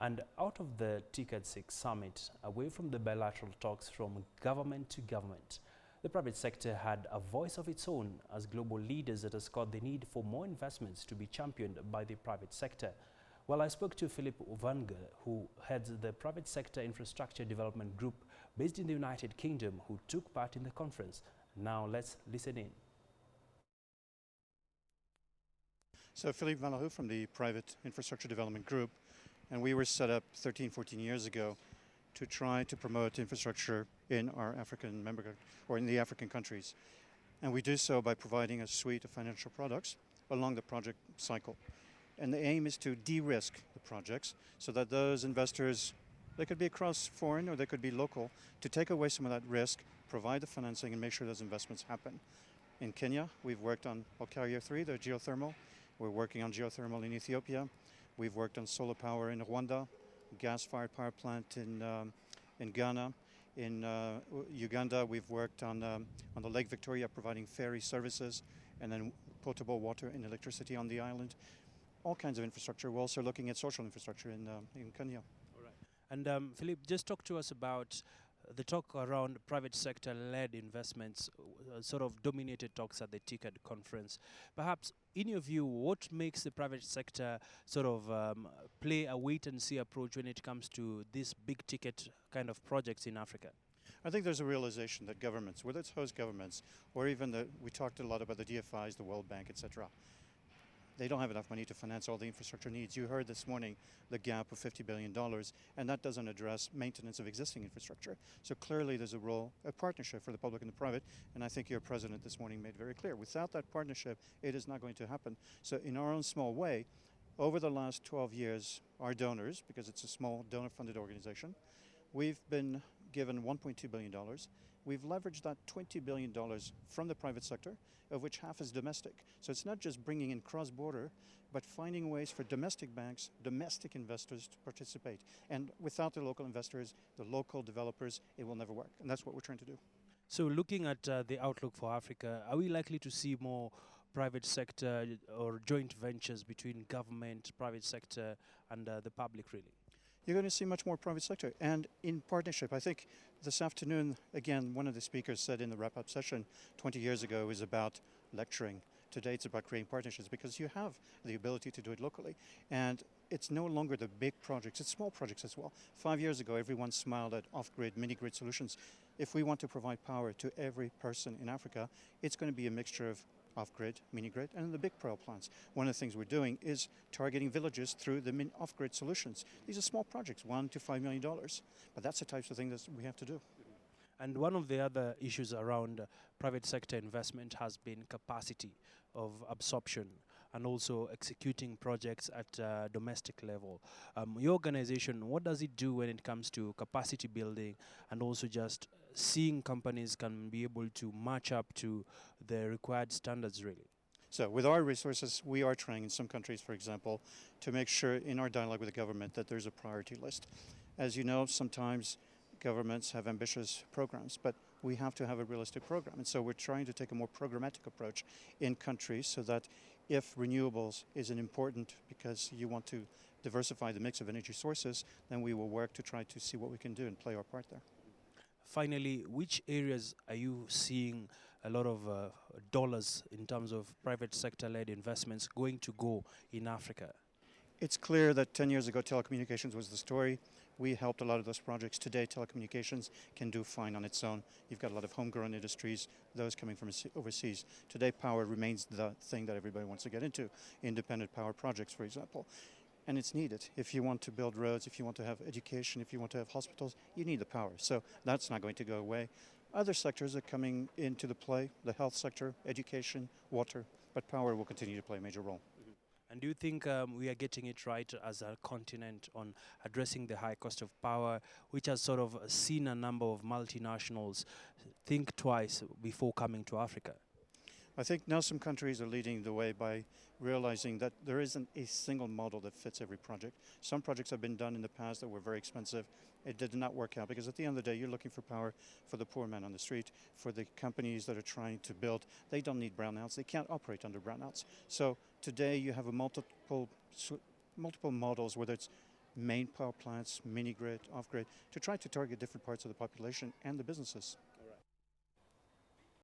And out of the TICAD 6 summit, away from the bilateral talks from government to government, the private sector had a voice of its own as global leaders that underscored the need for more investments to be championed by the private sector. Well, I spoke to Philippe Valahu, who heads the Private Sector Infrastructure Development Group based in the United Kingdom, who took part in the conference. Now let's listen in. So Philippe Valahu from the Private Infrastructure Development Group, and we were set up 13, 14 years ago to try to promote infrastructure in our African or in the African countries. And we do so by providing a suite of financial products along the project cycle. And the aim is to de-risk the projects so that those investors, they could be across foreign or they could be local, to take away some of that risk, provide the financing and make sure those investments happen. In Kenya, we've worked on Olkaria 3, the geothermal. We're working on geothermal in Ethiopia. We've worked on solar power in Rwanda, gas-fired power plant in Ghana. In Uganda, we've worked on the Lake Victoria, providing ferry services, and then potable water and electricity on the island. All kinds of infrastructure. We're also looking at social infrastructure in Kenya. All right. And Philippe, just talk to us about the talk around private sector-led investments, sort of dominated talks at the TICAD conference. Perhaps, in your view, what makes the private sector sort of play a wait-and-see approach when it comes to these big-ticket kind of projects in Africa? I think there's a realization that governments, whether it's host governments or even we talked a lot about the DFIs, the World Bank, etc., they don't have enough money to finance all the infrastructure needs. You heard this morning the gap of $50 billion, and that doesn't address maintenance of existing infrastructure. So clearly there's a partnership for the public and the private, and I think your president this morning made very clear. Without that partnership, it is not going to happen. So in our own small way, over the last 12 years, our donors, because it's a small donor-funded organization, we've been given $1.2 billion. We've leveraged that $20 billion from the private sector, of which half is domestic. So it's not just bringing in cross-border, but finding ways for domestic banks, domestic investors to participate. And without the local investors, the local developers, it will never work. And that's what we're trying to do. So looking at the outlook for Africa, are we likely to see more private sector or joint ventures between government, private sector and the public really? You're going to see much more private sector and in partnership. I think this afternoon, again, one of the speakers said in the wrap-up session 20 years ago is about lecturing. Today it's about creating partnerships because you have the ability to do it locally. And it's no longer the big projects, it's small projects as well. 5 years ago, everyone smiled at off-grid, mini-grid solutions. If we want to provide power to every person in Africa, it's going to be a mixture of off-grid, mini-grid, and the big power plants. One of the things we're doing is targeting villages through the off-grid solutions. These are small projects, $1 to $5 million, but that's the types of things that we have to do. And one of the other issues around private sector investment has been capacity of absorption and also executing projects at domestic level. Your organization, what does it do when it comes to capacity building and also just seeing companies can be able to match up to the required standards really? So with our resources, we are trying in some countries, for example, to make sure in our dialogue with the government that there's a priority list. As you know, sometimes governments have ambitious programs, but we have to have a realistic program. And so we're trying to take a more programmatic approach in countries so that if renewables is an important, because you want to diversify the mix of energy sources, then we will work to try to see what we can do and play our part there. Finally, which areas are you seeing a lot of dollars in terms of private sector-led investments going to go in Africa? It's clear that 10 years ago telecommunications was the story. We helped a lot of those projects. Today telecommunications can do fine on its own. You've got a lot of homegrown industries, those coming from overseas. Today power remains the thing that everybody wants to get into. Independent power projects, for example. And it's needed. If you want to build roads, if you want to have education, if you want to have hospitals, you need the power. So that's not going to go away. Other sectors are coming into the play, the health sector, education, water, but power will continue to play a major role. And do you think we are getting it right as a continent on addressing the high cost of power, which has sort of seen a number of multinationals think twice before coming to Africa? I think now some countries are leading the way by realizing that there isn't a single model that fits every project. Some projects have been done in the past that were very expensive. It did not work out because at the end of the day, you're looking for power for the poor man on the street, for the companies that are trying to build. They don't need brownouts. They can't operate under brownouts. So today you have a multiple models, whether it's main power plants, mini grid, off grid, to try to target different parts of the population and the businesses.